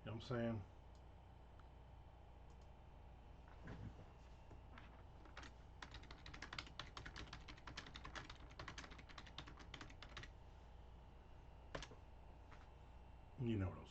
You know what I'm saying? You know what I'm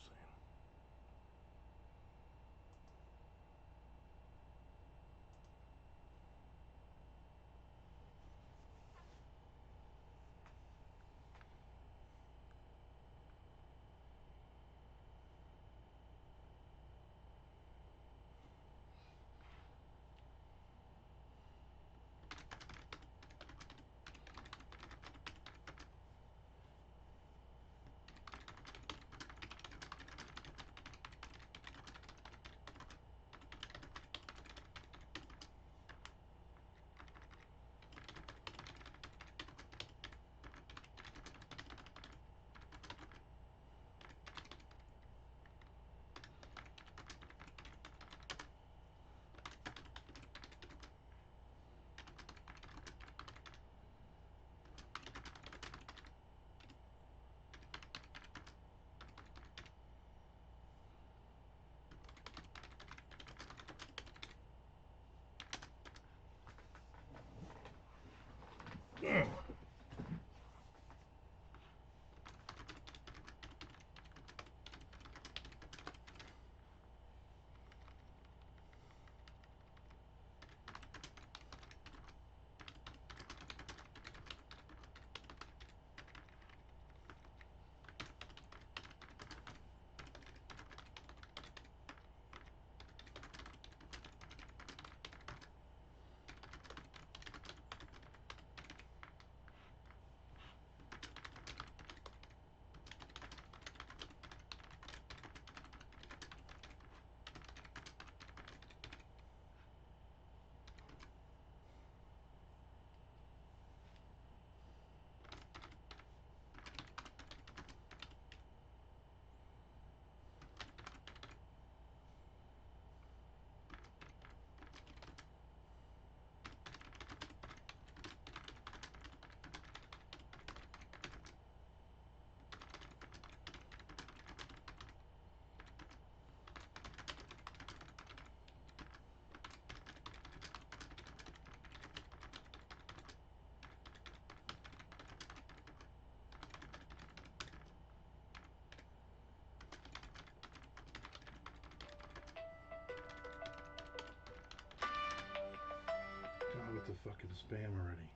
saying. God, with the fucking spam already.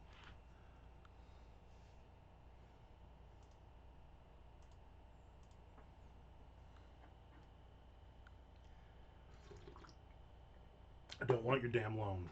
I don't want your damn loan.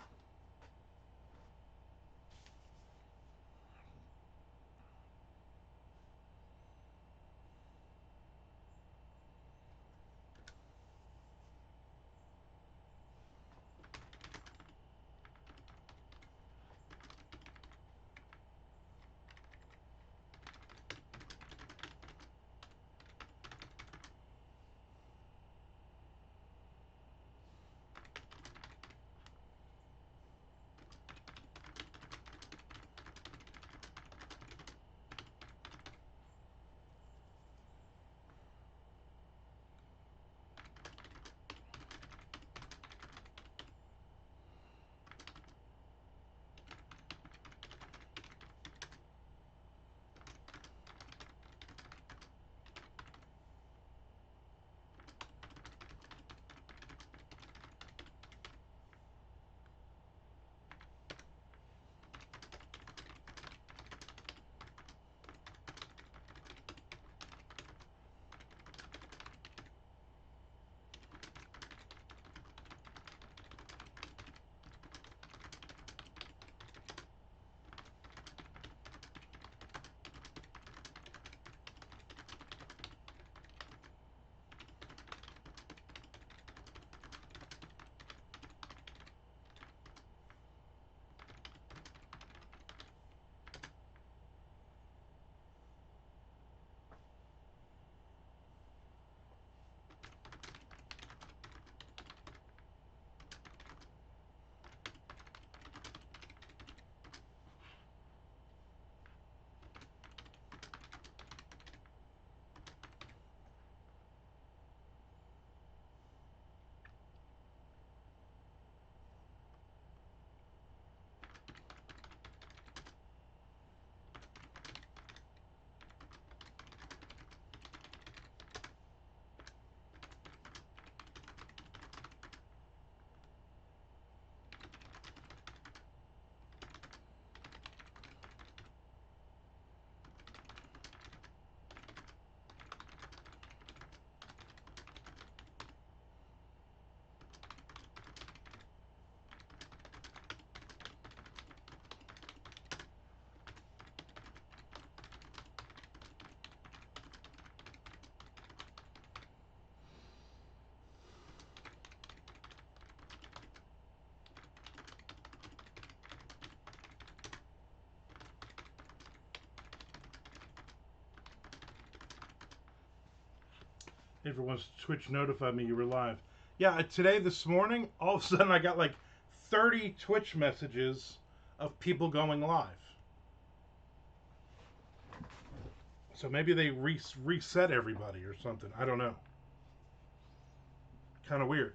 Everyone's Twitch notified me you were live. Yeah, today, this morning, all of a sudden I got like 30 Twitch messages of people going live. So maybe they reset everybody or something. I don't know. Kind of weird.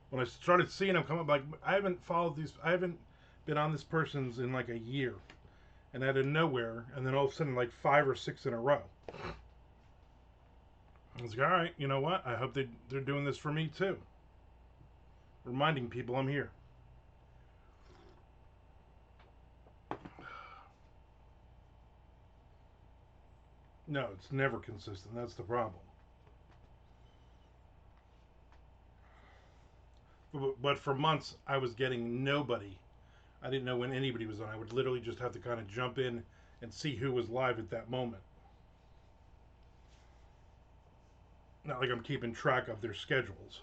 When I started seeing them come up, like, I haven't followed these, I haven't been on this person's in like a year. And out of nowhere, and then all of a sudden, like 5 or 6 in a row. I was like, all right, you know what? I hope they're doing this for me too. Reminding people I'm here. No, it's never consistent. That's the problem. But for months, I was getting nobody. I didn't know when anybody was on. I would literally just have to kind of jump in and see who was live at that moment. Not like I'm keeping track of their schedules.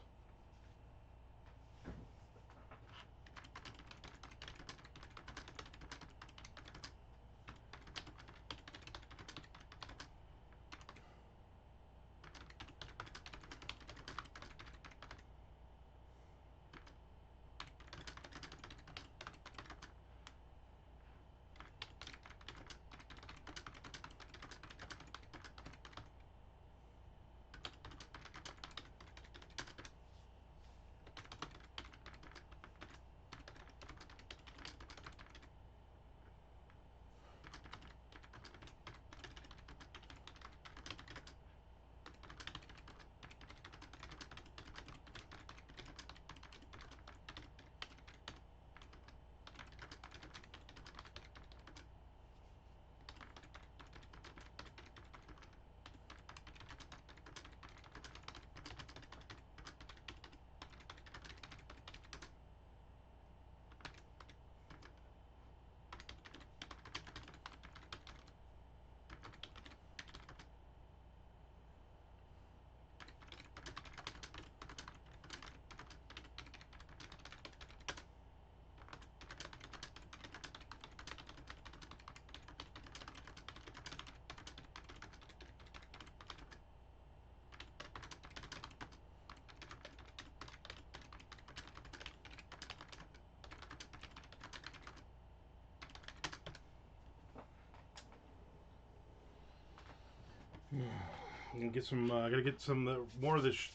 I'm gonna get some. I gotta get some more of this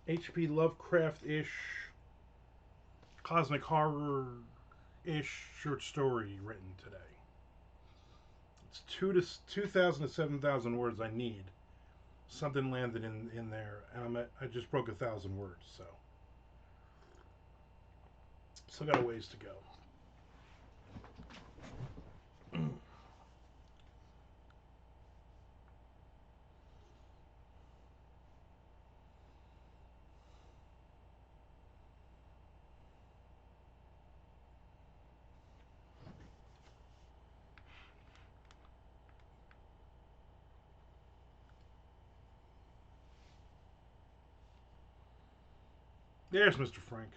H.P. Lovecraft-ish, cosmic horror-ish short story written today. It's 2,000 to 7,000 words I need. Something landed in there, and I just broke 1,000 words, so still got a ways to go. There's Mr. Frank.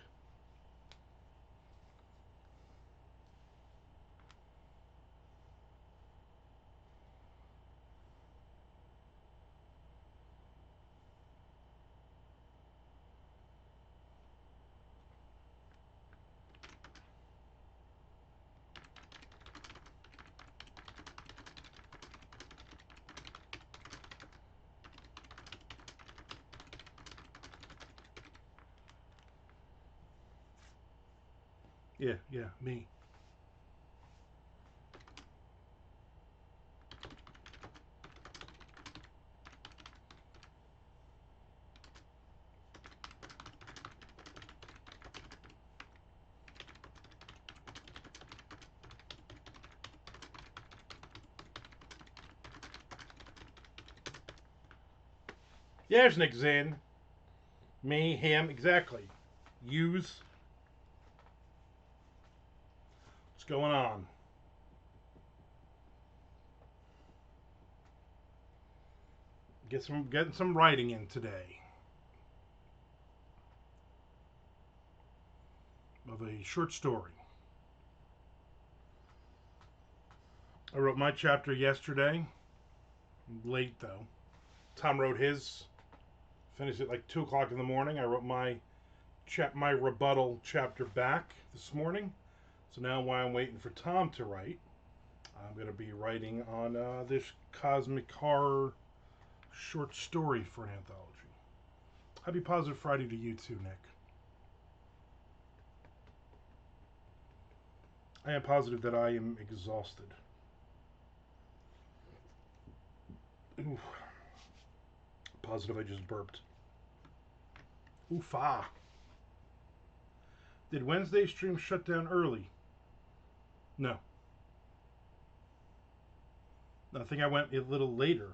Yeah, me. There's Nick Zinn. Me, him, exactly. Use. What's going on? Getting some writing in today of a short story. I wrote my chapter yesterday. Late though. Tom wrote his. Finished at like 2 o'clock in the morning. I wrote my rebuttal chapter back this morning. So now while I'm waiting for Tom to write, I'm going to be writing on this cosmic horror short story for an anthology. Happy Positive Friday to you too, Nick. I am positive that I am exhausted. Ooh. Positive I just burped. Oofa. Did Wednesday's stream shut down early? No. I think I went a little later.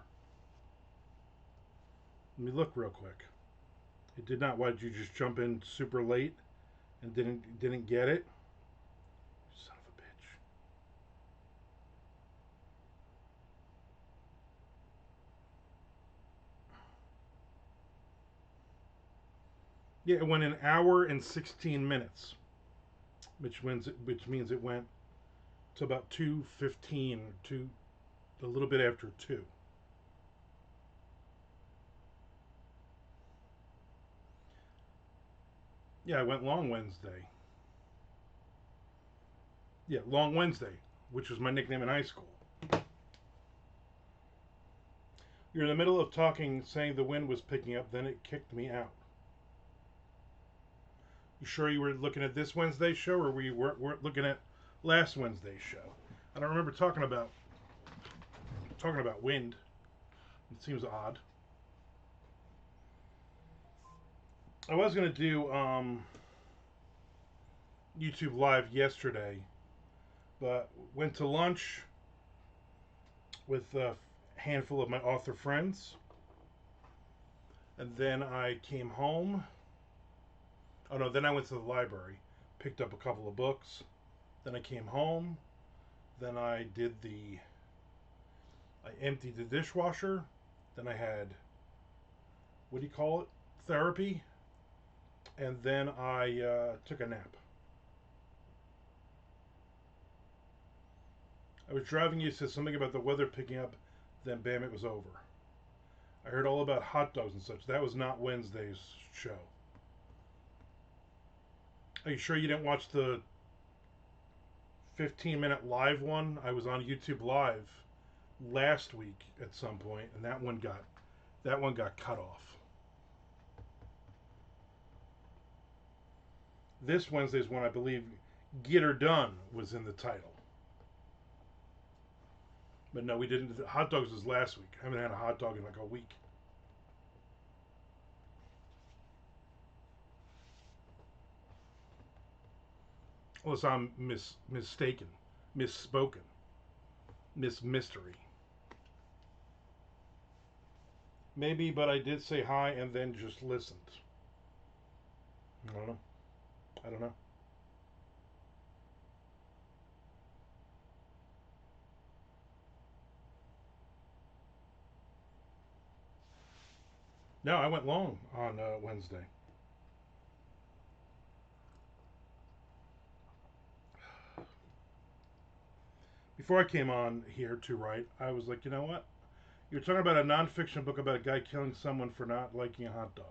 Let me look real quick. It did not. Why did you just jump in super late and didn't get it? Son of a bitch. Yeah, it went an hour and 16 minutes, which means it went to about 2:15, to a little bit after 2. Yeah, I went Long Wednesday. Yeah, Long Wednesday, which was my nickname in high school. You're in the middle of talking, saying the wind was picking up, then it kicked me out. You sure you were looking at this Wednesday's show, or were you looking at last Wednesday's show? I don't remember talking about wind. It seems odd. I was gonna do YouTube Live yesterday, but went to lunch with a handful of my author friends, and then I came home. Oh no, then I went to the library, picked up a couple of books, then I came home, then I emptied the dishwasher, then I had, what do you call it, therapy, and then I took a nap. I was driving, you said something about the weather picking up, then bam, it was over. I heard all about hot dogs and such. That was not Wednesday's show. Are you sure you didn't watch the 15-minute live one? I was on YouTube Live last week at some point, and that one got cut off. This Wednesday's one, I believe, Get Her Done was in the title. But no, we didn't. Hot dogs was last week. I haven't had a hot dog in like a week. Unless I'm mistaken, misspoken, mystery. Maybe, but I did say hi and then just listened. I don't know. I don't know. No, I went long on Wednesday. Before I came on here to write, I was like, you know what? You're talking about a nonfiction book about a guy killing someone for not liking hot dogs.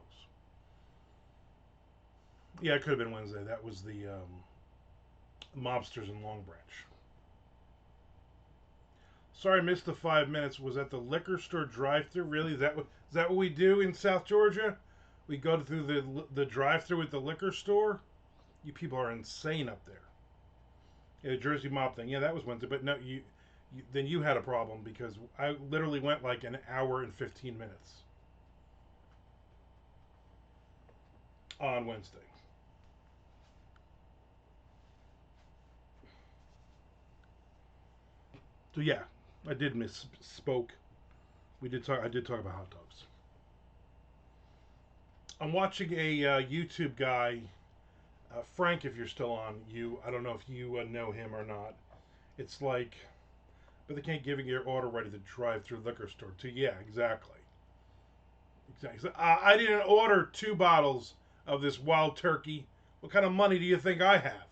Yeah, it could have been Wednesday. That was the mobsters in Long Branch. Sorry, I missed the 5 minutes. Was at the liquor store drive-through. Really? Is that what we do in South Georgia? We go through the drive-through at the liquor store. You people are insane up there. Yeah, the Jersey Mob thing. Yeah, that was Wednesday. But no, then you had a problem because I literally went like an hour and 15 minutes on Wednesday. So yeah, I did misspoke. We did talk. I did talk about hot dogs. I'm watching a YouTube guy, Frank. If you're still on, I don't know if you know him or not. It's like, but they can't give you your order right at the drive-through liquor store. Too. Yeah, exactly. Exactly. So, I didn't order 2 bottles of this wild turkey. What kind of money do you think I have?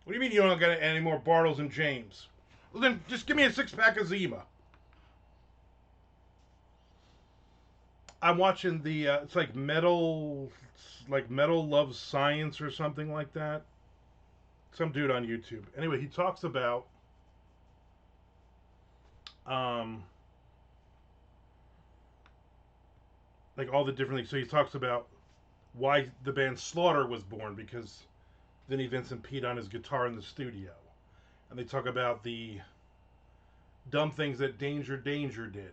What do you mean you don't get any more Bartles and James? Well, then just give me a 6-pack of Zima. I'm watching the it's like Metal Loves Science or something like that. Some dude on YouTube. Anyway, he talks about um like all the different things. So he talks about why the band Slaughter was born, because Vinnie Vincent Pete on his guitar in the studio, and they talk about the dumb things that Danger did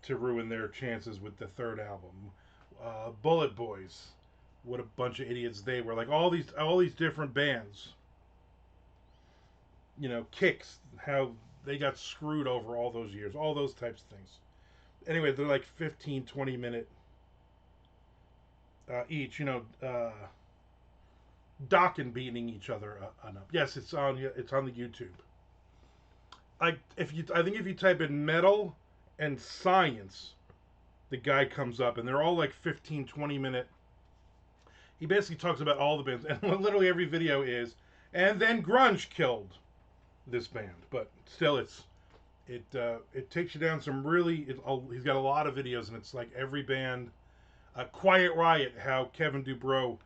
to ruin their chances with the third album. Bullet Boys, what a bunch of idiots they were. Like all these different bands. Kicks, how they got screwed over all those years, all those types of things. Anyway, they're like 15, 20 minute each. Docking beating each other up. Yes, it's on the YouTube. I think if you type in metal and science, the guy comes up, and they're all like 15, 20 minute. He basically talks about all the bands, and literally every video is, and then grunge killed this band. But still, it takes you down some really. He's got a lot of videos, and it's like every band. Quiet Riot, how Kevin Dubrow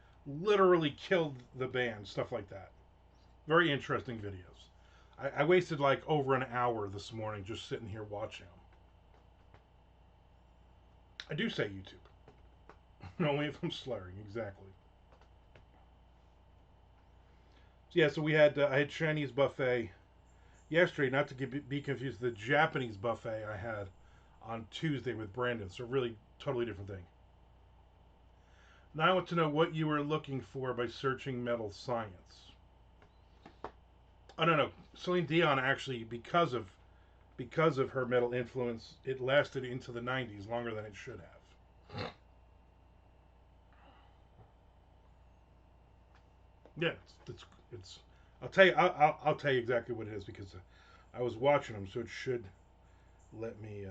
literally killed the band, stuff like that. Very interesting videos. I wasted like over an hour this morning just sitting here watching them. I do say YouTube. Only if I'm slurring, exactly. So yeah, so I had Chinese buffet yesterday, not to be confused with the Japanese buffet I had on Tuesday with Brandon. So really, totally different thing. Now I want to know what you were looking for by searching metal science. Oh no, Celine Dion actually, because of her metal influence, it lasted into the '90s longer than it should have. Yeah, it's I'll tell you I'll tell you exactly what it is, because I was watching them, so it should let me.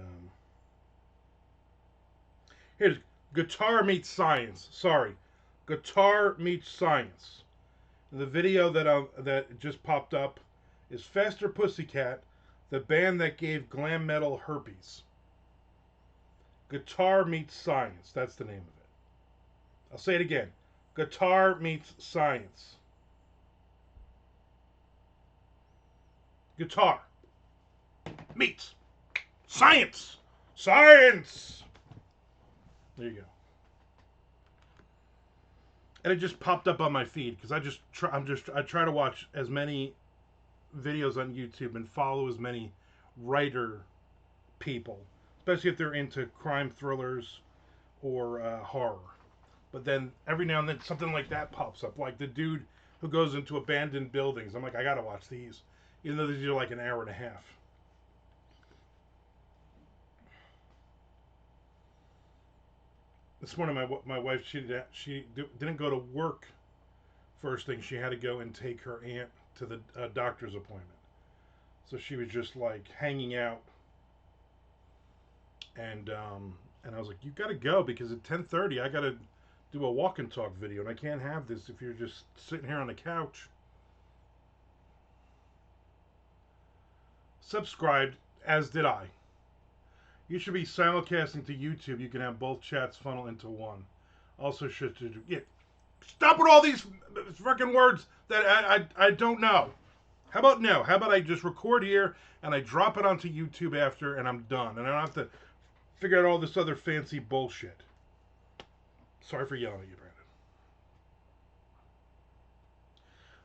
Here's Guitar Meets Science. Sorry, Guitar Meets Science. The video that just popped up is Faster Pussycat, the band that gave glam metal herpes. Guitar Meets Science. That's the name of it. I'll say it again. Guitar Meets Science. Guitar meets science. Science. There you go. And it just popped up on my feed because I try to watch as many videos on YouTube and follow as many writer people, especially if they're into crime thrillers or horror. But then every now and then something like that pops up, like the dude who goes into abandoned buildings. I'm like, I gotta watch these, even though these are like an hour and a half. This morning, my wife she didn't go to work first thing. She had to go and take her aunt to the doctor's appointment, so she was just like hanging out, and I was like, you got to go, because at 10:30 I got to do a walk and talk video, and I can't have this if you're just sitting here on the couch. Subscribed, as did I. You should be simulcasting to YouTube. You can have both chats funnel into one. Also, should do. Yeah, stop with all these freaking words that I don't know. How about no? How about I just record here and I drop it onto YouTube after, and I'm done, and I don't have to figure out all this other fancy bullshit. Sorry for yelling at you, Brandon.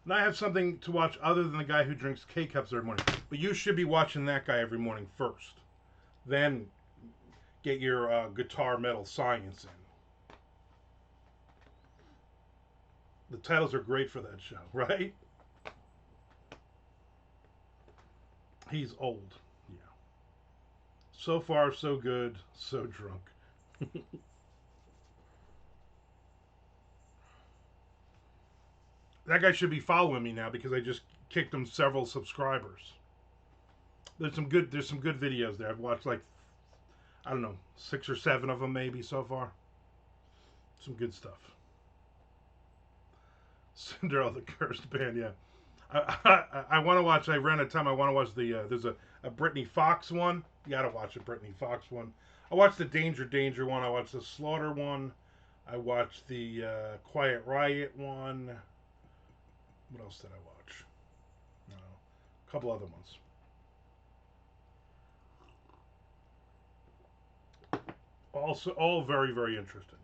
And I have something to watch other than the guy who drinks K-Cups every morning. But you should be watching that guy every morning first. Then get your guitar metal science in. The titles are great for that show, right? He's old. Yeah. So far, so good, so drunk. That guy should be following me now, because I just kicked him several subscribers. There's some good videos there. I've watched like, I don't know, 6 or 7 of them maybe so far. Some good stuff. Cinderella the Cursed Band, yeah. I want to watch. I ran out of time. I want to watch the. There's a Brittany Fox one. You gotta watch the Brittany Fox one. I watched the Danger one. I watched the Slaughter one. I watched the Quiet Riot one. What else did I watch? No, a couple other ones. Also, all very very interesting.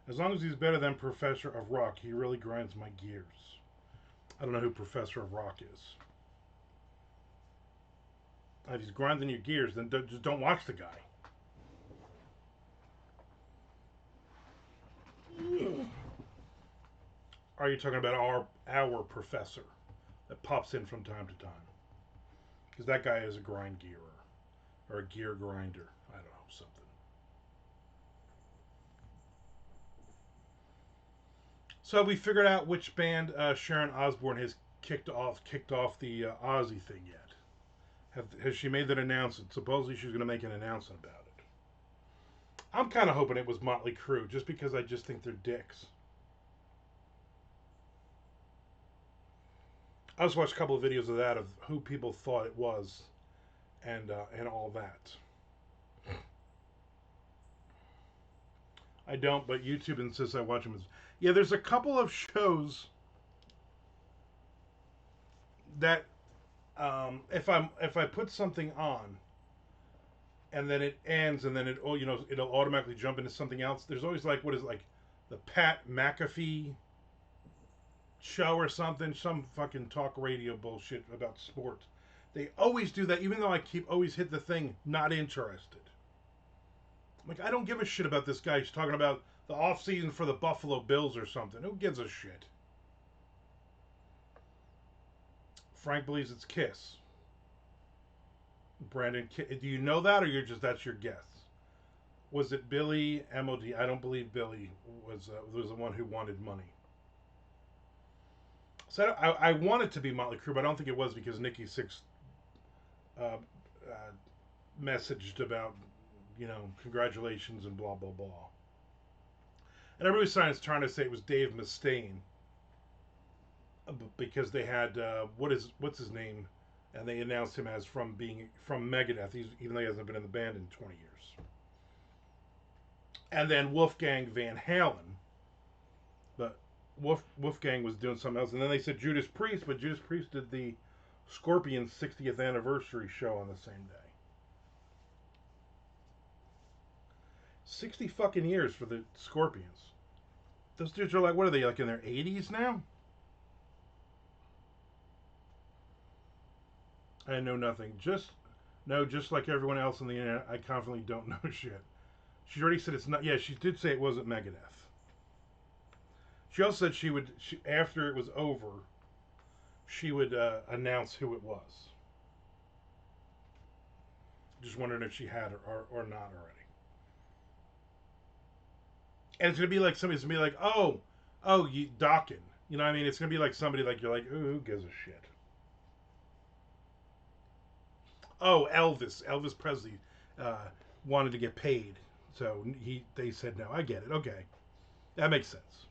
As long as he's better than Professor of Rock, he really grinds my gears. I don't know who Professor of Rock is. If he's grinding your gears, then just don't watch the guy. Are you talking about our professor that pops in from time to time? Because that guy is a grind gearer or a gear grinder. I don't know, something. So we figured out which band Sharon Osbourne has kicked off the Ozzy thing yet. Has she made that announcement? Supposedly she's going to make an announcement about it. I'm kind of hoping it was Motley Crue, just because I just think they're dicks. I just watched a couple of videos of that of who people thought it was, and all that. I don't, but YouTube insists I watch them. Yeah, there's a couple of shows that if I put something on and then it ends and then it'll automatically jump into something else. There's always like what is it, like the Pat McAfee show or something, some fucking talk radio bullshit about sport. They always do that, even though I keep always hit the thing not interested. Like I don't give a shit about this guy. He's talking about the off season for the Buffalo Bills or something. Who gives a shit? Frank believes it's Kiss. Brandon, do you know that, or you're just that's your guess? Was it Billy Mod? I don't believe Billy was the one who wanted money. So I want it to be Motley Crue, but I don't think it was because Nikki Sixx uh, uh, messaged about congratulations and blah blah blah. And everybody's trying to say it was Dave Mustaine because they had what's his name, and they announced him as being from Megadeth, even though he hasn't been in the band in 20 years. And then Wolfgang Van Halen, but Wolfgang was doing something else, and then they said Judas Priest, but Judas Priest did the Scorpions' 60th anniversary show on the same day. 60 fucking years for the Scorpions. Those dudes are like, what are they, like in their 80s now? I know nothing. Just like everyone else on the internet, I confidently don't know shit. She already said it's not. Yeah, she did say it wasn't Megadeth. She also said after it was over, she would announce who it was. Just wondering if she had or not already. And it's gonna be like somebody's gonna be like, you Dawkins. You know what I mean? It's gonna be like somebody like you're like, ooh, who gives a shit? Oh, Elvis. Elvis Presley wanted to get paid, so they said no. I get it. Okay, that makes sense.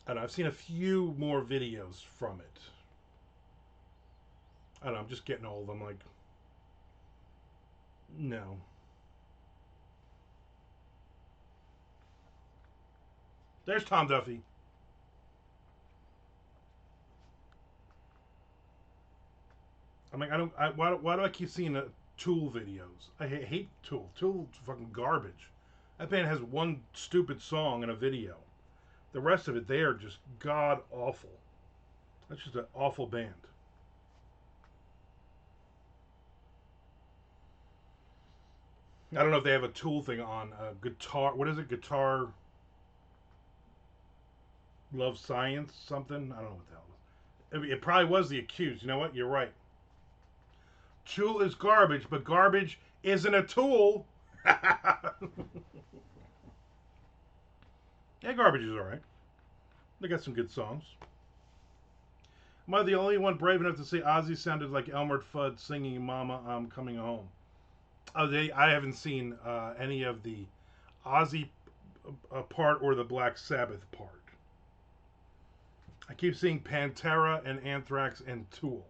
I don't know, I've seen a few more videos from it. I don't know. I'm just getting old. I'm like, no. There's Tom Duffy. I'm like, I don't. Why do I keep seeing Tool videos? I hate Tool. Tool's fucking garbage. That band has one stupid song in a video. The rest of it, they are just god awful. That's just an awful band. I don't know if they have a Tool thing on guitar. What is it? Guitar Love Science something? I don't know what the hell it was. It probably was The Accused. You know what? You're right. Tool is garbage, but garbage isn't a tool. Yeah, garbage is alright. They got some good songs. Am I the only one brave enough to say Ozzy sounded like Elmer Fudd singing "Mama, I'm Coming Home"? Oh, I haven't seen any of the Ozzy part or the Black Sabbath part. I keep seeing Pantera and Anthrax and Tool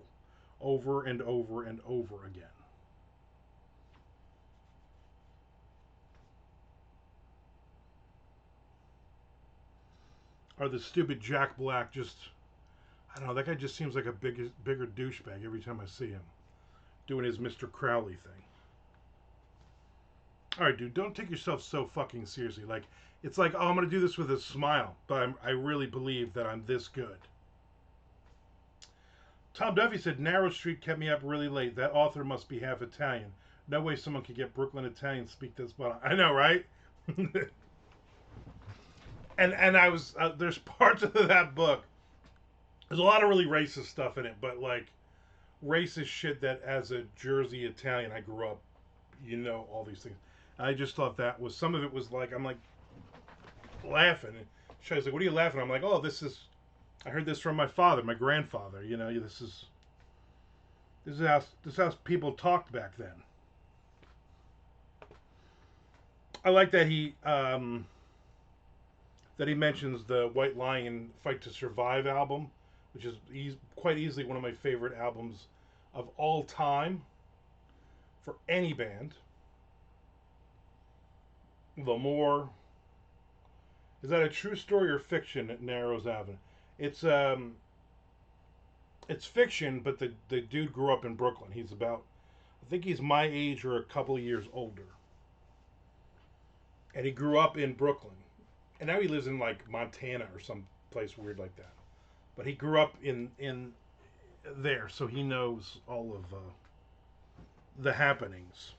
over and over and over again. Or the stupid Jack Black just, I don't know, that guy just seems like a bigger douchebag every time I see him doing his Mr. Crowley thing. All right, dude, don't take yourself so fucking seriously. Like, it's like, oh, I'm going to do this with a smile, but I really believe that I'm this good. Tom Duffy said, Narrow Street kept me up really late. That author must be half Italian. No way someone could get Brooklyn Italian to speak this well. I know, right? and I was, there's parts of that book. There's a lot of really racist stuff in it, but like racist shit that as a Jersey Italian I grew up, you know, all these things. I just thought that was, some of it was like, I'm like laughing. And she's like, what are you laughing at? I'm like, oh, this is, I heard this from my father, my grandfather. You know, this is how people talked back then. I like that he mentions the White Lion Fight to Survive album, which is quite easily one of my favorite albums of all time for any band. The More. Is that a true story or fiction at Narrows Avenue? It's it's fiction, but the dude grew up in Brooklyn. He's about, I think he's my age or a couple of years older. And he grew up in Brooklyn. And now he lives in like Montana or some place weird like that. But he grew up in there, so he knows all of the happenings.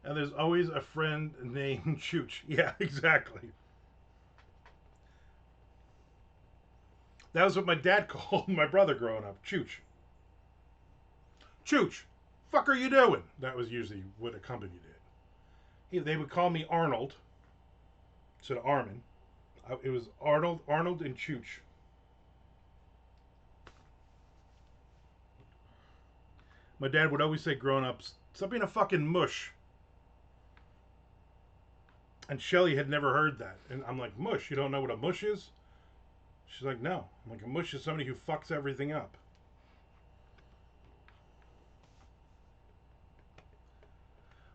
And there's always a friend named Chooch. Yeah, exactly. That was what my dad called my brother growing up. Chooch. Chooch. Fuck are you doing? That was usually what accompanied it. They would call me Arnold instead of Armand. It was Arnold, and Chooch. My dad would always say growing up, stop being a fucking mush. And Shelly had never heard that. And I'm like, mush? You don't know what a mush is? She's like, no. I'm like, a mush is somebody who fucks everything up.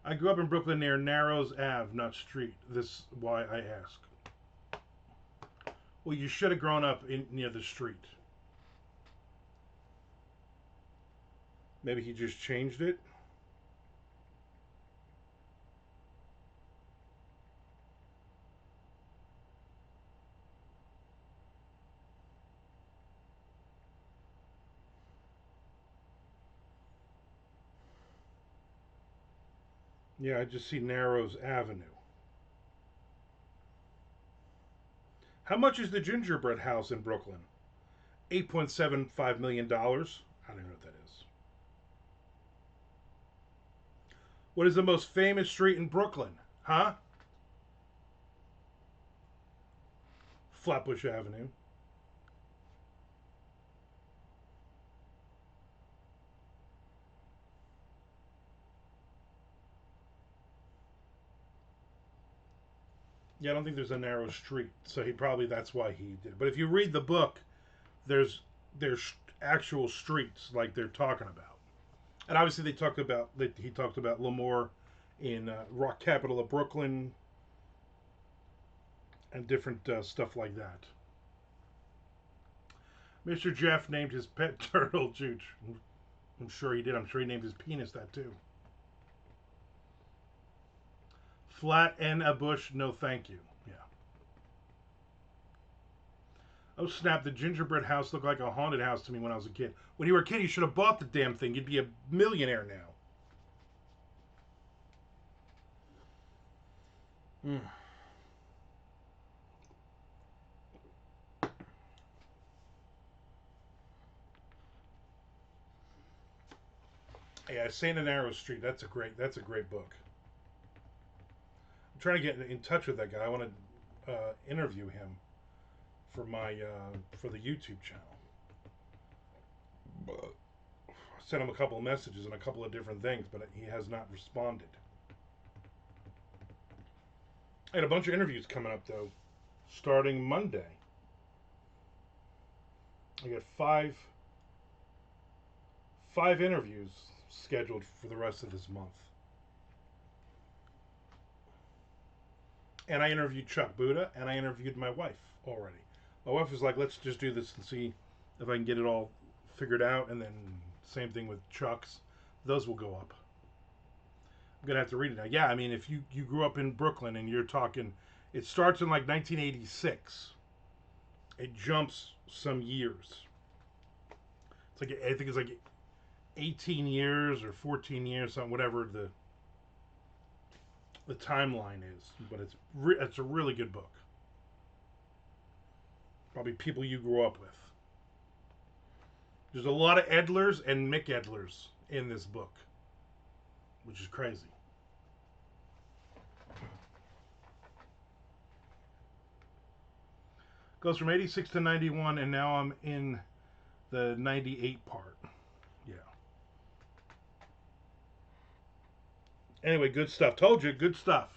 I grew up in Brooklyn near Narrows Ave, not Street. This is why I ask. Well, you should have grown up near the street. Maybe he just changed it. Yeah, I just see Narrows Avenue. How much is the gingerbread house in Brooklyn? $8.75 million. I don't know what that is. What is the most famous street in Brooklyn? Huh? Flatbush Avenue. Yeah, I don't think there's a narrow street, so that's why he did. But if you read the book, there's actual streets like they're talking about, and obviously he talked about Lemoore in rock capital of Brooklyn and different stuff like that. Mr. Jeff named his pet turtle Chooch. I'm sure he did. I'm sure he named his penis that too. Flat and a bush, no thank you. Yeah. Oh snap! The gingerbread house looked like a haunted house to me when I was a kid. When you were a kid, you should have bought the damn thing. You'd be a millionaire now. Mm. Yeah, Saint and Arrow Street. That's a great book. I'm trying to get in touch with that guy. I want to interview him for my for the YouTube channel. But I sent him a couple of messages and a couple of different things, but he has not responded. I had a bunch of interviews coming up though, starting Monday. I got five interviews scheduled for the rest of this month. And I interviewed Chuck Buddha, and I interviewed my wife already. My wife was like, let's just do this and see if I can get it all figured out. And then same thing with Chuck's. Those will go up. I'm going to have to read it now. Yeah, I mean, if you grew up in Brooklyn and you're talking, it starts in like 1986. It jumps some years. It's like, I think it's like 18 years or 14 years, something, whatever the timeline is. But it's a really good book. Probably people you grew up with. There's a lot of Edlers and Mick Edlers in this book, which is crazy. Goes from 86 to 91, and now I'm in the 98 part. Yeah. Anyway, good stuff. Told you, good stuff.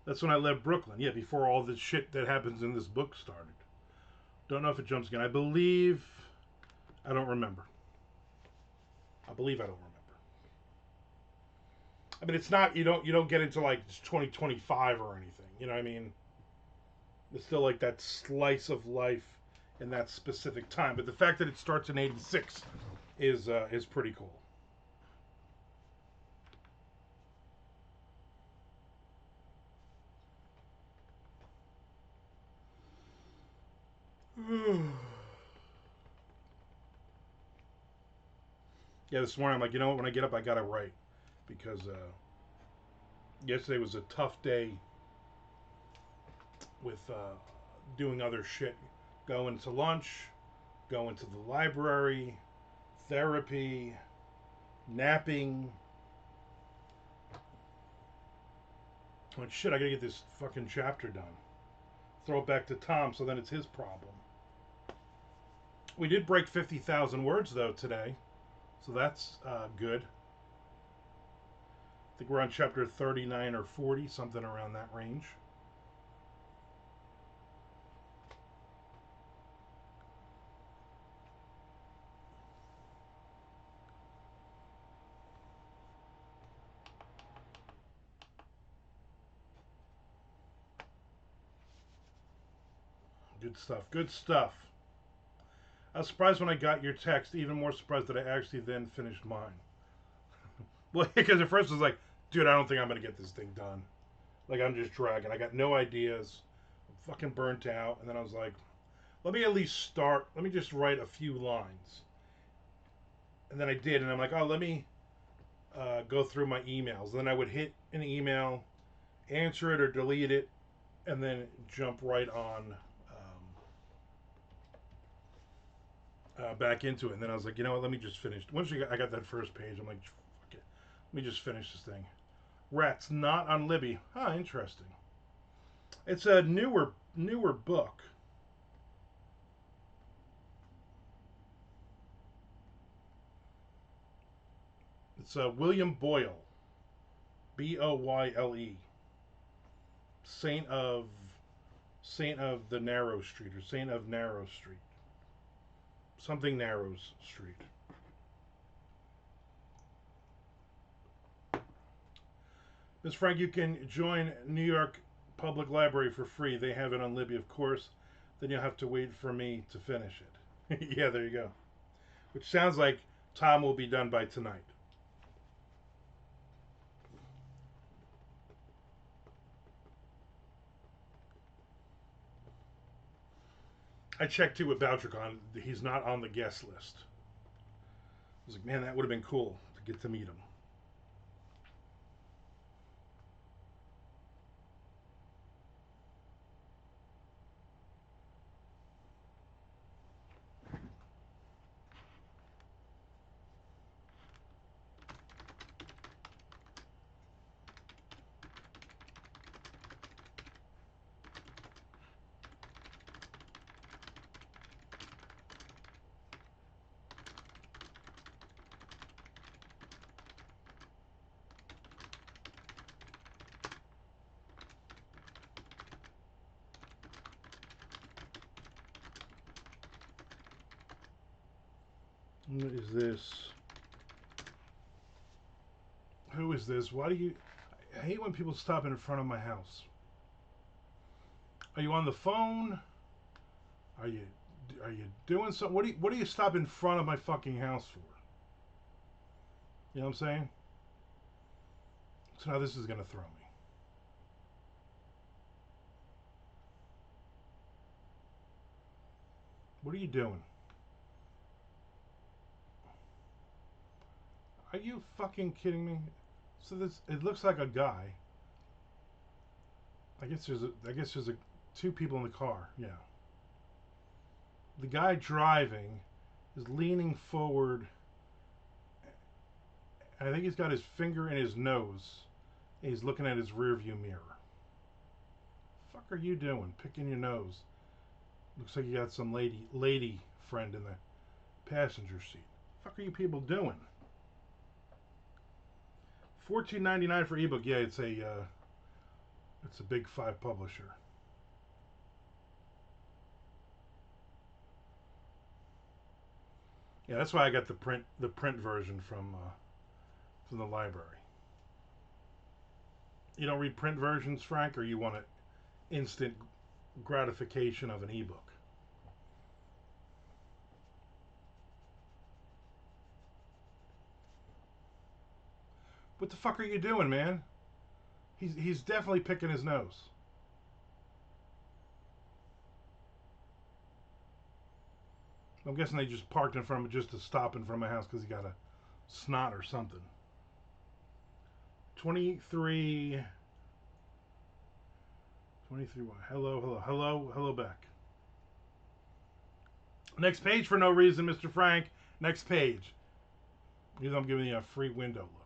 That's when I left Brooklyn. Yeah, before all the shit that happens in this book started. Don't know if it jumps again. I believe. I don't remember. I believe I don't remember. I mean, it's not. You don't get into like 2025 or anything. You know what I mean? It's still like that slice of life in that specific time. But the fact that it starts in '86 is pretty cool. Yeah, this morning I'm like, you know what? When I get up, I gotta write because yesterday was a tough day with doing other shit, going to lunch, going to the library, therapy, napping. I'm like, shit, I gotta get this fucking chapter done. Throw it back to Tom, so then it's his problem. We did break 50,000 words though today, so that's good. I think we're on chapter 39 or 40, something around that range. Good stuff. Good stuff. I was surprised when I got your text. Even more surprised that I actually then finished mine. Well, because at first I was like, dude, I don't think I'm going to get this thing done. Like, I'm just dragging. I got no ideas. I'm fucking burnt out. And then I was like, let me at least start. Let me just write a few lines. And then I did. And I'm like, oh, let me go through my emails. And then I would hit an email, answer it or delete it, and then jump right on back into it. And then I was like, you know what? Let me just finish. Once I got that first page, I'm like, fuck it. Let me just finish this thing. Rats not on Libby. Huh, interesting. It's a newer book. It's William Boyle, Boyle, Saint of the Narrow Street or Saint of Narrow Street, something Narrows Street. Miss Frank, you can join New York Public Library for free. They have it on Libby, of course. Then you'll have to wait for me to finish it. Yeah, there you go. Which sounds like Tom will be done by tonight. I checked too with Bouchercon. He's not on the guest list. I was like, man, that would have been cool to get to meet him. What is this? Who is this? Why do you... I hate when people stop in front of my house. Are you on the phone? Are you doing something? What do you stop in front of my fucking house for? You know what I'm saying? So now this is gonna throw me. What are you doing? Are you fucking kidding me? So this, it looks like a guy. I guess there's a two people in the car. Yeah. The guy driving is leaning forward. I think he's got his finger in his nose. And he's looking at his rearview mirror. The fuck are you doing? Picking your nose. Looks like you got some lady friend in the passenger seat. The fuck are you people doing? $14.99 for ebook. Yeah, it's a big five publisher. Yeah, that's why I got the print version from the library. You don't read print versions, Frank, or you want an instant gratification of an ebook? What the fuck are you doing, man? He's definitely picking his nose. I'm guessing they just parked in front of just to stop in front of my house because he got a snot or something. 23. 23. Hello back. Next page for no reason, Mr. Frank. Next page. Because I'm giving you a free window look.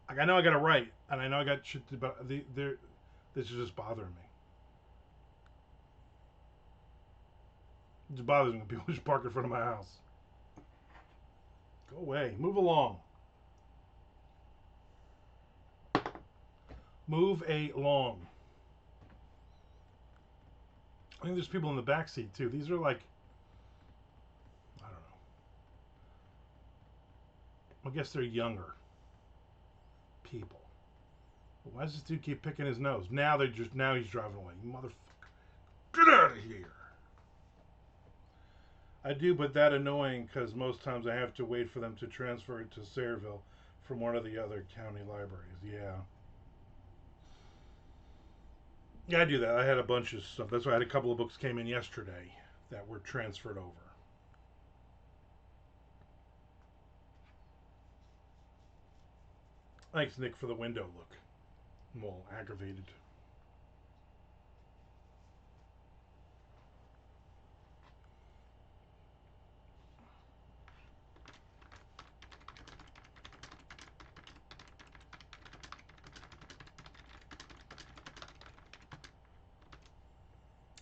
Like, I know I got to write, and I know I got shit to, but this is just bothering me. It just bothers me when people just park in front of my house. Go away. Move along. Move along. I think there's people in the back seat too. These are like, I don't know. I guess they're younger people. But why does this dude keep picking his nose? Now he's driving away. You motherfucker. Get out of here. I do, but that annoying because most times I have to wait for them to transfer it to Sayreville from one of the other county libraries. Yeah. Yeah, I do that. I had a bunch of stuff. That's why I had a couple of books came in yesterday that were transferred over. Thanks, Nick, for the window look. I'm all aggravated.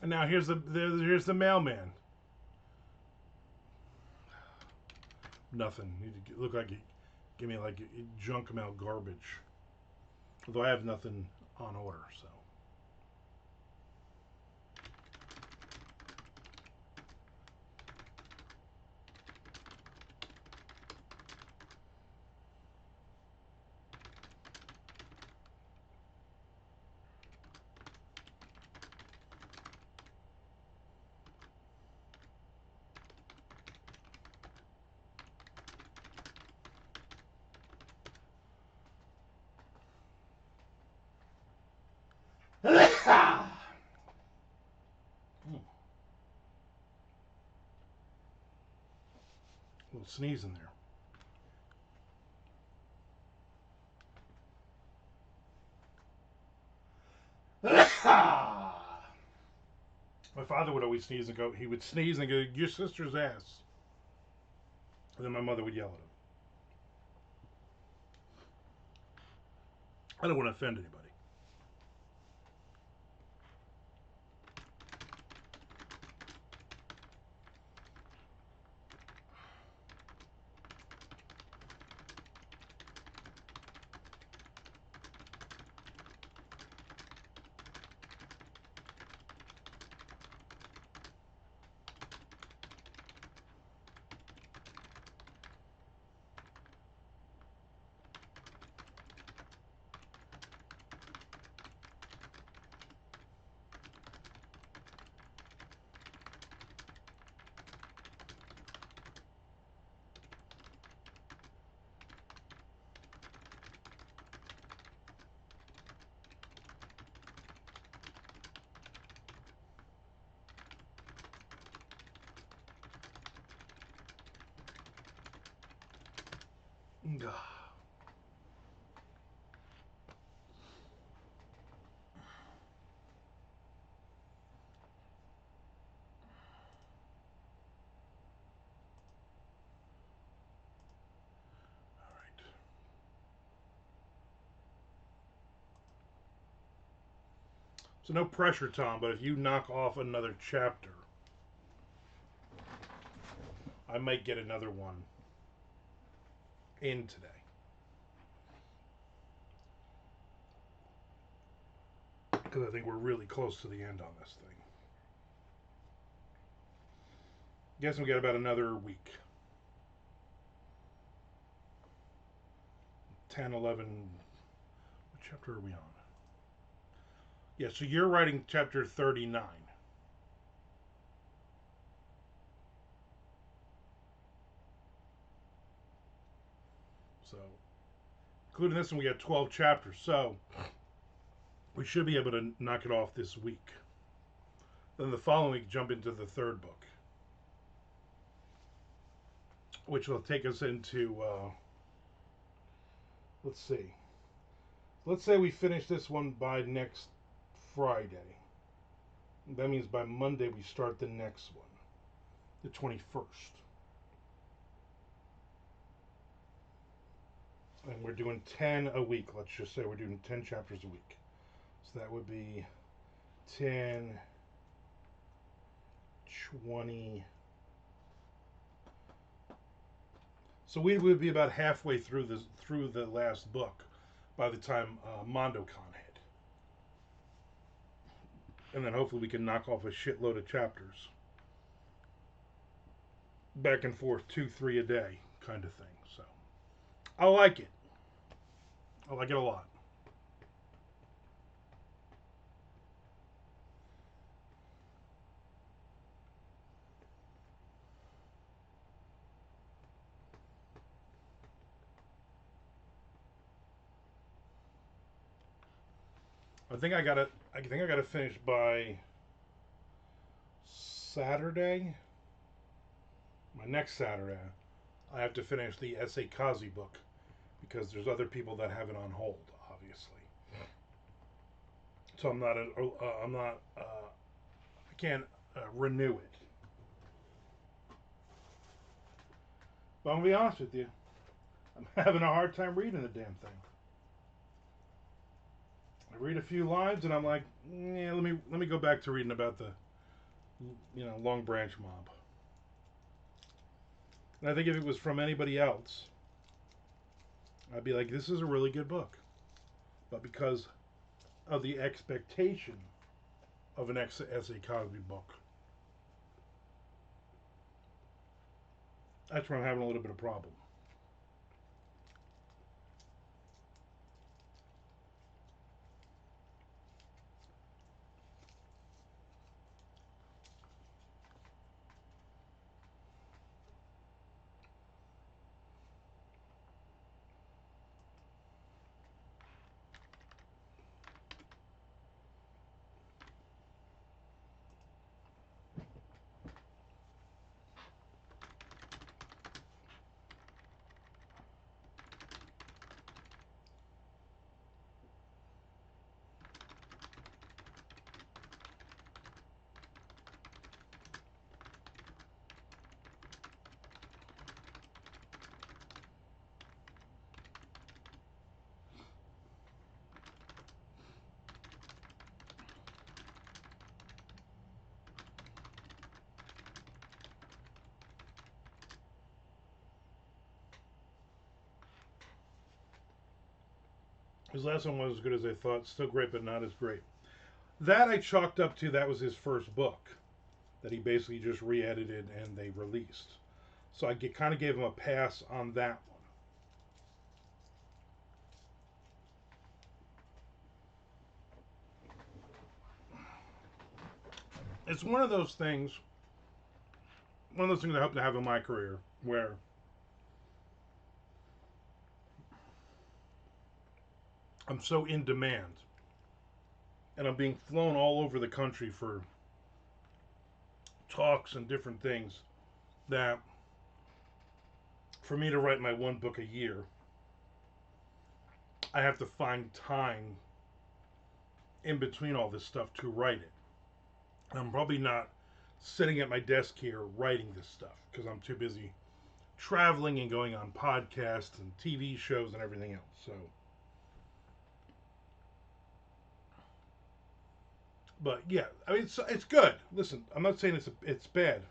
And now here's the mailman. Nothing. You look like you give me like junk mail garbage. Although I have nothing on order, so. sneeze in there. My father would always sneeze and go. He would sneeze and go, "Your sister's ass." And then my mother would yell at him. I don't want to offend anybody. So no pressure, Tom, but if you knock off another chapter, I might get another one in today. Because I think we're really close to the end on this thing. Guess we got about another week. 10, 11. What chapter are we on? Yeah, so you're writing chapter 39. So, including this one, we got 12 chapters. So, we should be able to knock it off this week. Then the following week, jump into the third book, which will take us into, let's see. Let's say we finish this one by next Friday. That means by Monday we start the next one, the 21st. And we're doing 10 a week. Let's just say we're doing 10 chapters a week. So that would be 10, 20. So we would be about halfway through the last book by the time MondoCon hit. And then hopefully we can knock off a shitload of chapters. Back and forth, 2, 3 a day kind of thing. So I like it. I like it a lot. I think I gotta finish by Saturday. My next Saturday, I have to finish the S.A. Kazi book because there's other people that have it on hold, obviously. So I can't renew it. But I'm gonna be honest with you, I'm having a hard time reading the damn thing. I read a few lines and I'm like, yeah, let me go back to reading about the Long Branch mob. And I think if it was from anybody else, I'd be like, this is a really good book. But because of the expectation of an S.A. Cosby book, that's where I'm having a little bit of problem. His last one wasn't as good as I thought. Still great, but not as great. That I chalked up to that was his first book that he basically just re-edited and they released. So I kind of gave him a pass on that one. It's one of those things I hope to have in my career where I'm so in demand and I'm being flown all over the country for talks and different things that for me to write my one book a year, I have to find time in between all this stuff to write it. I'm probably not sitting at my desk here writing this stuff because I'm too busy traveling and going on podcasts and TV shows and everything else. So, but yeah, I mean it's good. Listen, I'm not saying it's bad.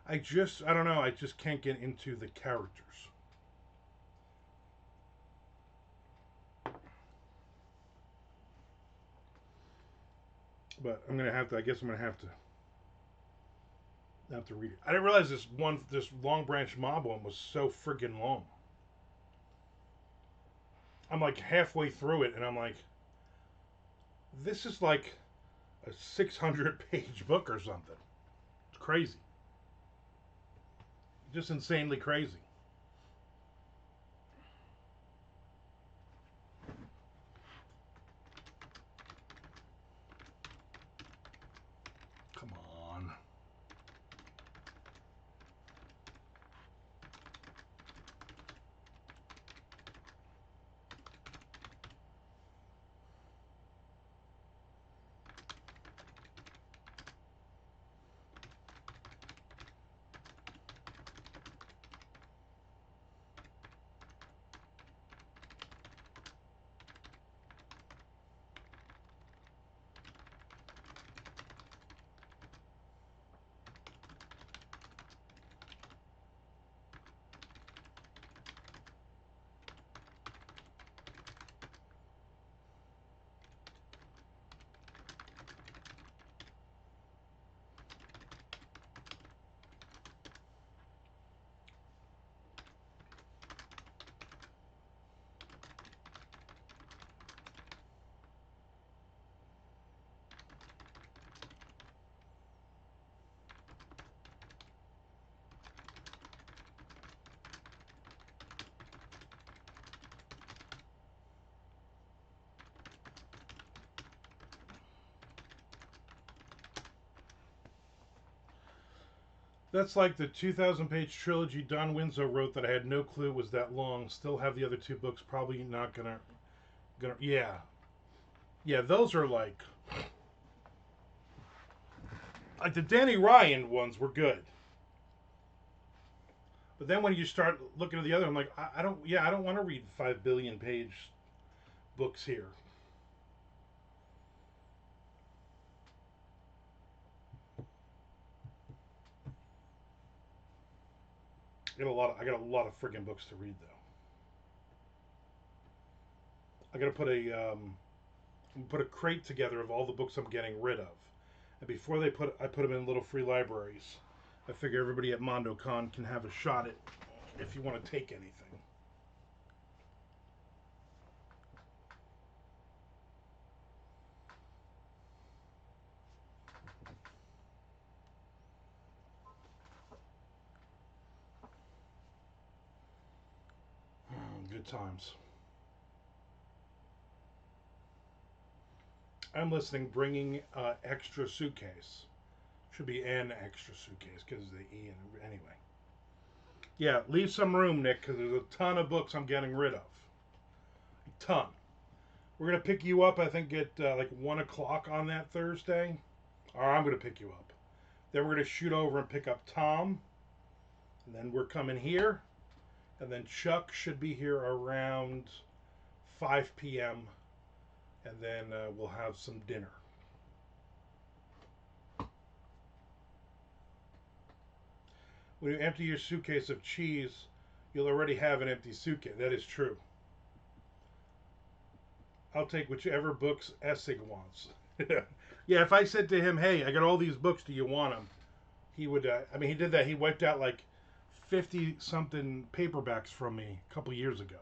I don't know. I just can't get into the characters. But I'm gonna have to. I guess I'm gonna have to read it. I didn't realize this Long Branch Mob one was so friggin' long. I'm like halfway through it, and I'm like, this is like a 600-page book or something. It's crazy, just insanely crazy. Come on. That's like the 2,000-page trilogy Don Winslow wrote that I had no clue was that long. Still have the other two books. Probably not gonna. Yeah, yeah. Those are like the Danny Ryan ones were good, but then when you start looking at the other, I'm like, I don't. Yeah, I don't want to read 5 billion-page books here. I got a lot of friggin' books to read though. I got to put a crate together of all the books I'm getting rid of. And before I put them in little free libraries. I figure everybody at MondoCon can have a shot at if you want to take anything. Good times. I'm listening. Bringing extra suitcase should be an extra suitcase because the E and anyway. Yeah, leave some room, Nick, because there's a ton of books I'm getting rid of. A ton. We're gonna pick you up. I think at like 1 o'clock on that Thursday. Or I'm gonna pick you up. Then we're gonna shoot over and pick up Tom. And then we're coming here. And then Chuck should be here around 5 p.m. And then we'll have some dinner. When you empty your suitcase of cheese, you'll already have an empty suitcase. That is true. I'll take whichever books Essig wants. Yeah, if I said to him, "Hey, I got all these books. Do you want them?" He would. I mean, he did that. He wiped out like 50 something paperbacks from me a couple years ago.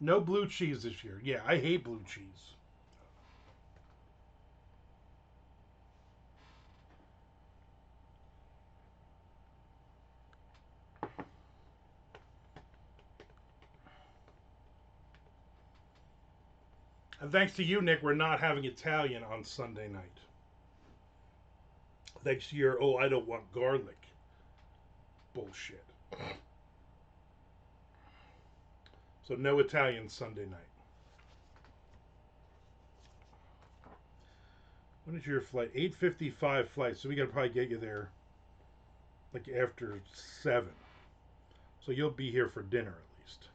No blue cheese this year. Yeah, I hate blue cheese. And thanks to you, Nick, we're not having Italian on Sunday night. Thanks to your, oh, I don't want garlic bullshit. So no Italian Sunday night. When is your flight? 8:55 flight. So we gotta probably get you there like after 7. So you'll be here for dinner at least.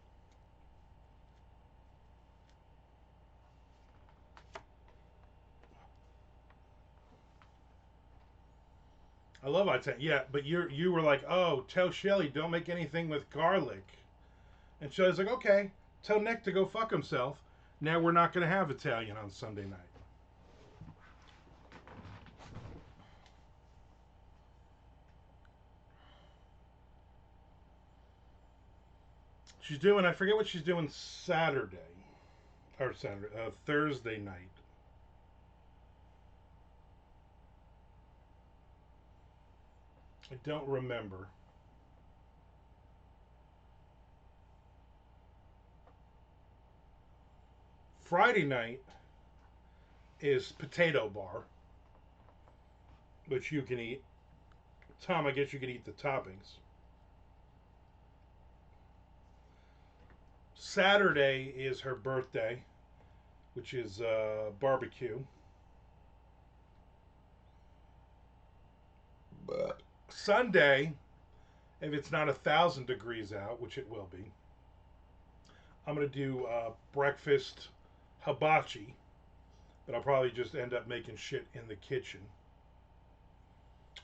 I love Italian. Yeah, but you were like, oh, tell Shelly don't make anything with garlic. And Shelly's like, okay, tell Nick to go fuck himself. Now we're not gonna have Italian on Sunday night. She's doing, I forget what she's doing Saturday. Or Saturday, Thursday night. I don't remember. Friday night is potato bar, which you can eat. Tom, I guess you could eat the toppings. Saturday is her birthday, which is barbecue. But Sunday, if it's not 1,000 degrees out, which it will be, I'm gonna do breakfast hibachi, but I'll probably just end up making shit in the kitchen.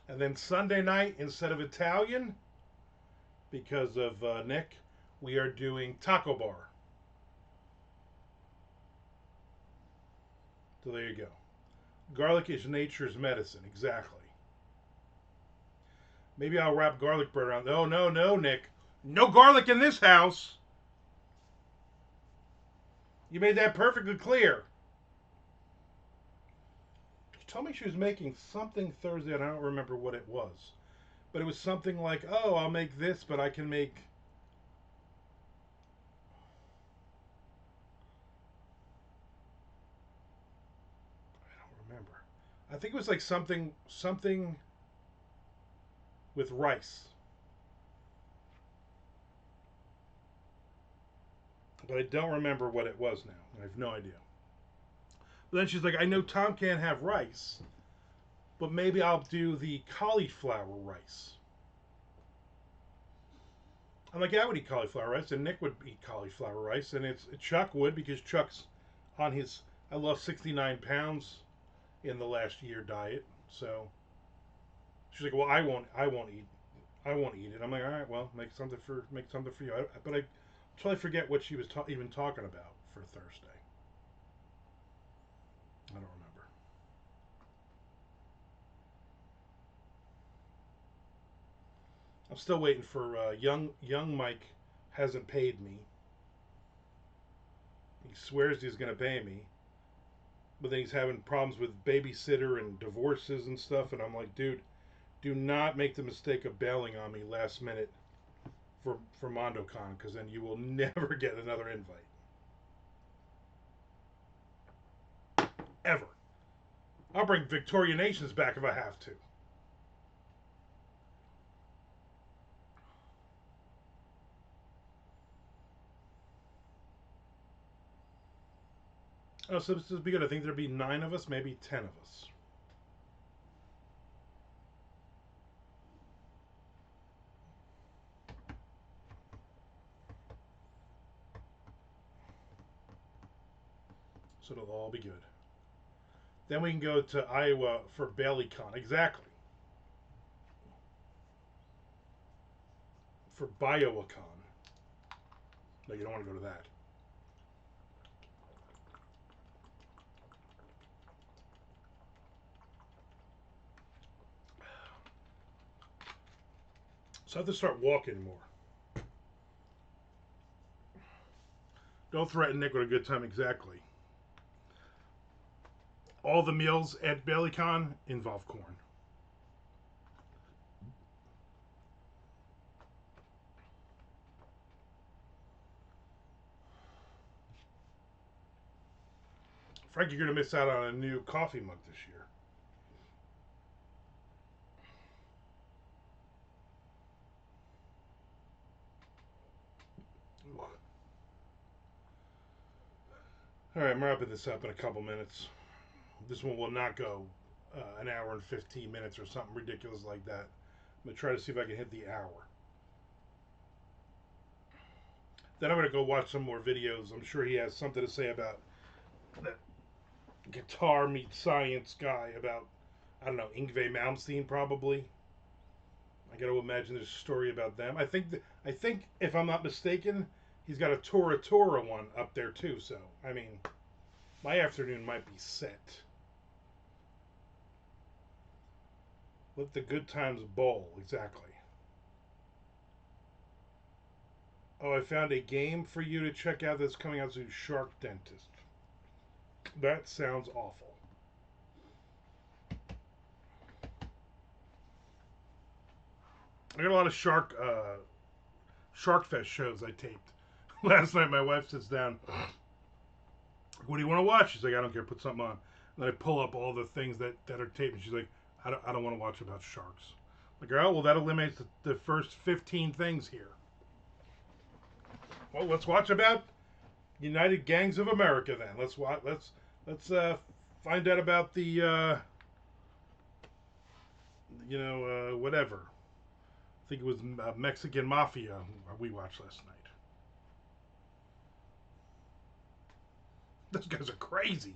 And then Sunday night, instead of Italian, because of Nick, we are doing taco bar. So there you go. Garlic is nature's medicine. Exactly. Maybe I'll wrap garlic bread around. Oh, no, no, Nick. No garlic in this house. You made that perfectly clear. She told me she was making something Thursday, and I don't remember what it was. But it was something like, oh, I'll make this, but I can make. I don't remember. I think it was like something with rice. But I don't remember what it was now. I have no idea. But then she's like, I know Tom can't have rice, but maybe I'll do the cauliflower rice. I'm like, yeah, I would eat cauliflower rice, and Nick would eat cauliflower rice, and it's Chuck would because Chuck's on his. I lost 69 pounds in the last year diet, so she's like, well, I won't eat it. I'm like, all right, well, make something for you. But I totally forget what she was even talking about for Thursday. I don't remember. I'm still waiting for young Mike. Hasn't paid me. He swears he's gonna pay me, but then he's having problems with babysitter and divorces and stuff. And I'm like, dude, do not make the mistake of bailing on me last minute for MondoCon, because then you will never get another invite ever. I'll bring Victoria Nations back if I have to. Oh, so this would be good. I think there'd be 9 of us, maybe 10 of us. So it'll all be good. Then we can go to Iowa for BaileyCon. Exactly. For BiowaCon. No, you don't want to go to that. So I have to start walking more. Don't threaten Nick with a good time. Exactly. All the meals at BaileyCon involve corn. Frank, you're going to miss out on a new coffee mug this year. Ooh. All right, I'm wrapping this up in a couple minutes. This one will not go an hour and 15 minutes or something ridiculous like that. I'm going to try to see if I can hit the hour. Then I'm going to go watch some more videos. I'm sure he has something to say about that guitar meets science guy about, I don't know, Yngwie Malmsteen probably. I got to imagine there's a story about them. I think if I'm not mistaken, he's got a Tora Tora one up there too. So I mean, my afternoon might be set. Let the good times bowl. Exactly. Oh, I found a game for you to check out that's coming out soon. Shark Dentist. That sounds awful. I got a lot of Shark Fest shows I taped. Last night, my wife sits down. What do you want to watch? She's like, I don't care. Put something on. And then I pull up all the things that are taped, and she's like, I don't want to watch about sharks. I'm like, oh, well, that eliminates the first 15 things here. Well, let's watch about United Gangs of America then. Let's find out about the whatever. I think it was Mexican Mafia we watched last night. Those guys are crazy.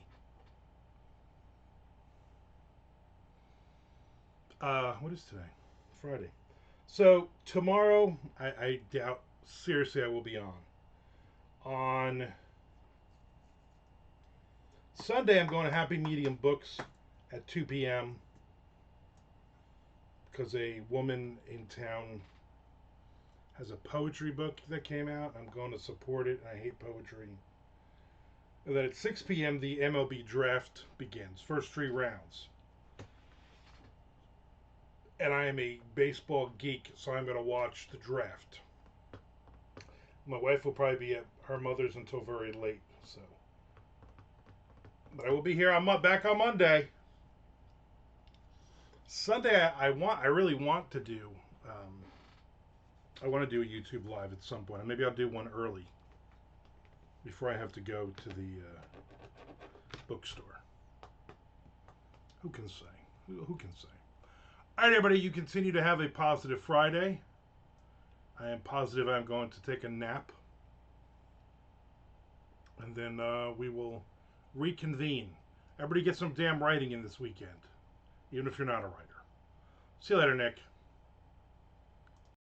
What is today? Friday. So tomorrow, I doubt seriously I will be on. On Sunday, I'm going to Happy Medium Books at 2 p.m. because a woman in town has a poetry book that came out. I'm going to support it. I hate poetry. And then at 6 p.m., the MLB draft begins. First 3 rounds. And I am a baseball geek, so I'm going to watch the draft. My wife will probably be at her mother's until very late, so. But I will be here. I'm back on Monday. Sunday, I really want to do. I want to do a YouTube live at some point. Maybe I'll do one early before I have to go to the bookstore. Who can say? Who can say? All right, everybody. You continue to have a positive Friday. I am positive I'm going to take a nap, and then we will reconvene. Everybody get some damn writing in this weekend, even if you're not a writer. See you later, Nick.